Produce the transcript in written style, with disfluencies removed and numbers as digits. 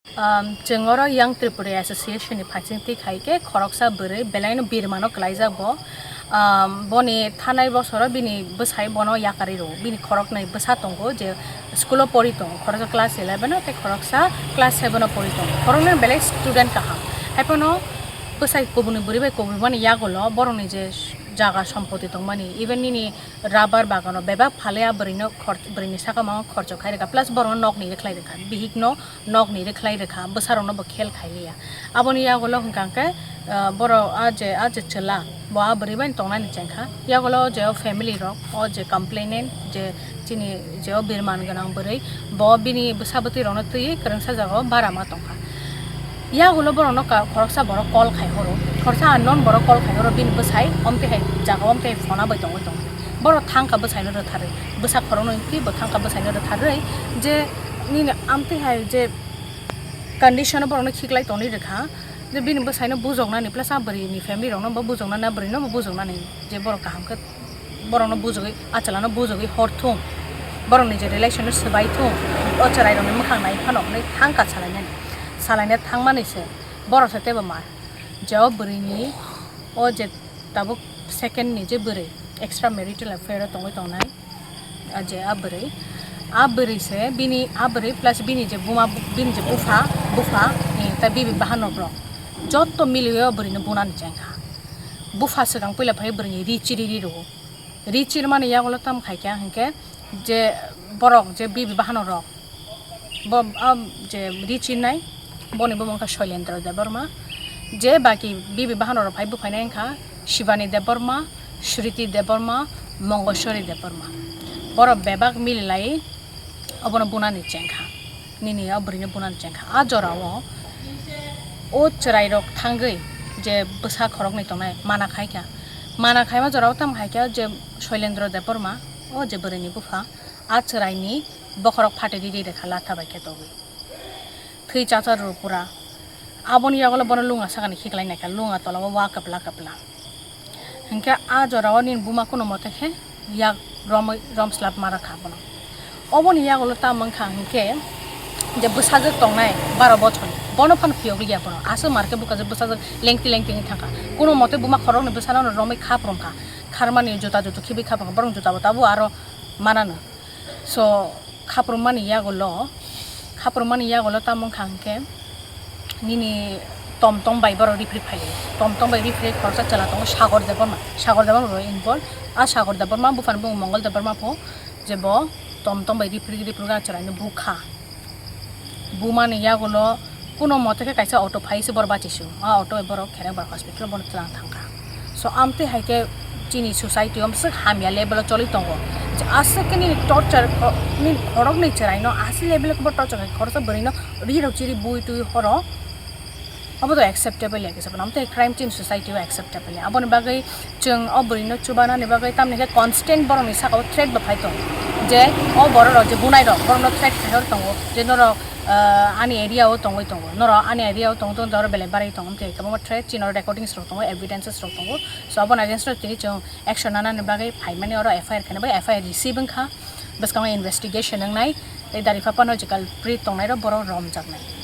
Jengoro Young Tripuri Association ni phaching ti khaike khoroksa bore belaino birmano klaijak bo boni Thanai bosoro bini bwsai bono Yakarwi ro bini khorok nai bwsa tongo je school pori tong khoroksa class 11 te khoroksa class 7 pori tong khorokna belai student kaham haipono bwsai kobuni buri bai kobuni bani yagolo boroni je jaga সম্পত্তি তংমানি even নিনি rubber বাগানো বেবা ফালেয়া বরিনো বরিনি সাকা মা খরচ খাই রেখা plus বরন knock নি রেখলাই রেখা বিহিকনো knock নি রেখলাই রেখা বসারনো ব খেল খাইলিয়া আবনি ইয়াগলো হংকাকে বড় আজ চলা বা বরিবান তংনানি চেংখা ইয়াগলো যে ফ্যামিলি র ও যে কমপ্লেনেন্ট যে চিনি যে বিরমান গনাং বरै ব বিনি বসাবতি রন তুই করংসা জাগো বারামা তংখা ইয়াগুলো বড় খরচা বড় কল খাই হরো খরচা আনন বড় কল খাই হরো বিন বসাই অমতে হাই জাগা অমতে ফনা বাই দङ দङ বড় থাংকা বসাইনো রথারে বসা খরনো কি ব থাংকা বসাইনো রথারে যে নি আমতে হাই যে কন্ডিশন বড় খিকলাই তনি রেখা যে বিন বসাইনো বুজংনা নি প্লাস আবরি নি ফ্যামিলি রনো ব বুজংনা না বরি নো বুজংনা নি যে বড় কাহামকে বড় বুজগই আচলানো বুজগই হরথুম বড় নি যে রিলেশন সবাইথুম অচরাই রনো মখাংনাই ফানক নাই থাংকা চালাইনা সালাইনে থাংমানিছে বড় সাথে বেমার যাও বরিনি ও যে তাবো সেকেন্ড নি যে বরে এক্সট্রা ম্যারিটাল অ্যাফেয়ার তংই তংনাই যে আবরিছে বিনি আবরি প্লাস বিনি যে বুফা নি তা বিবি বাহানব্র যত মিলিয়ে বরিনি বুনানি চেংখা বুফা সগাং পয়লা ভাই বরিনি রিচিরি রো রিচির মানে ইয়াগুলো তাম খাইকা হংকে যে বরক যে বিবি বাহানর যে রিচির নাই বনি বমংকা শৈলেন্দ্র দেববর্মা যে বাকি বিবি বাহানর ভাই বুফাইনাই খা শিবানী দেববর্মা স্মৃতি দেববর্মা মঙ্গেশ্বরী দেববর্মা বড় বেবাক মিলাই অবন বুনানি চেংখা নিনি অবরিনি বুনানি চেংখা আজরাও ও চরাই রক থাঙ্গই যে বসা খরক নাই তংনাই মানা খাইমা জরাও তাম খাইকা যে শৈলেন্দ্র দেববর্মা ও যে বরিনি বুফা আচরাইনি বখরক ফাটে দিদি রেখা লাথা বাইকে তবে थै चाचार पुरा आबोनी यागलो बन लुंगा सागानि खिकलाई नाका लुंगा तलाव वा कपला हंके आ जराव निन बुमा कोनो मते खे या रमस्लाब मारा खाबनो अबोनी यागलो ता मंखा हंके जे बसाजक तंगनाय 12 बछर बन फान फियोगि याबनो आसो मार्के बुका जे बसाजक लेंगति नि थाका कोनो मते बुमा खरनो बसानो रमै खाप्रमखा खारमानि जुता खिबि खाप्रम बरं जुता बताबो आरो मानानो सो खाप्रमानि यागलो तामं खांके निनी टमटम बाई बरो रिफ्रि फाइले टमटम बाई रिफ्रि खरचा चला तो सागर देबरमा रो इनवॉल्व आ सागर देबरमा बुफान बुं मंगल देबरमा फो जे ब टमटम बाई रिफ्रि गा चलाइनो बुखा बुमानि यागलो कोनो मतेके काइसा ऑटो फाइसे बर बाचिसु आ ऑटो बरो खेरे बर हॉस्पिटल बन तलां थांका सो आमते हाइके चिनी सोसाइटी हमसे हामिया लेवल चली तंगो आसे के नि टर्चर नि खरक नै चराइनो आसे लेवल को टर्चर खरस बरिनो रिरो चिरि बुइ टु हरो अब तो एक्सेप्टेबल है सब नाम तो क्राइम चिन सोसाइटी एक्सेप्टेबल है अब बागै जों अबरिनो चुबाना ने बागै तामने कन्स्टेंट बरनि साखौ थ्रेट बफाइतो जे ओ बर जे बुनाइ र बरनो थ्रेट खाइर तंगो जे नर आनि एरिया ओ तंगै तंगो नर आनि एरिया ओ तंगो दर बेले बारै तंगम ते कम थ्रेट चिन रेकॉर्डिंग्स र तंगो एविडेंसेस र तंगो सो अब अगेंस्ट तिनि जों एक्शन नाना ने बागै फाइमानि और एफआईआर खाने बाय एफआईआर रिसीविंग खा बस का इन्वेस्टिगेशन नाय दारिफा पानोजिकल प्री तंगनाय र बर रम जागनाय